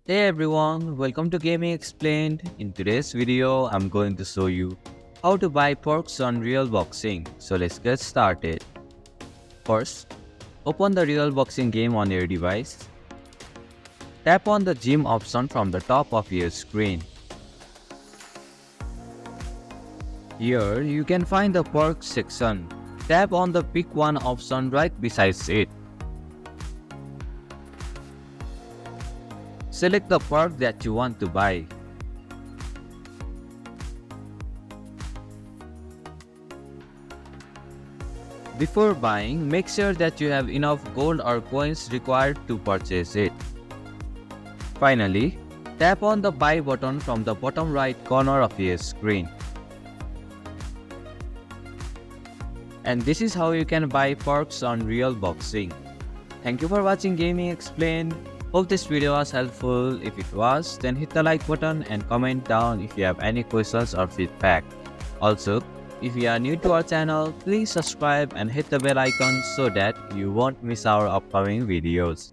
Hey everyone, welcome to Gaming Explained. In today's video, I'm going to show you how to buy perks on Real Boxing. So let's get started. First, open the Real Boxing game on your device. Tap on the gym option from the top of your screen. Here, you can find the perks section. Tap on the pick one option right beside it. Select the perk that you want to buy. Before buying, make sure that you have enough gold or coins required to purchase it. Finally, tap on the buy button from the bottom right corner of your screen. And this is how you can buy perks on Real Boxing. Thank you for watching Gaming Explained. Hope this video was helpful. If it was, then hit the like button and comment down if you have any questions or feedback. Also, if you are new to our channel, please subscribe and hit the bell icon so that you won't miss our upcoming videos.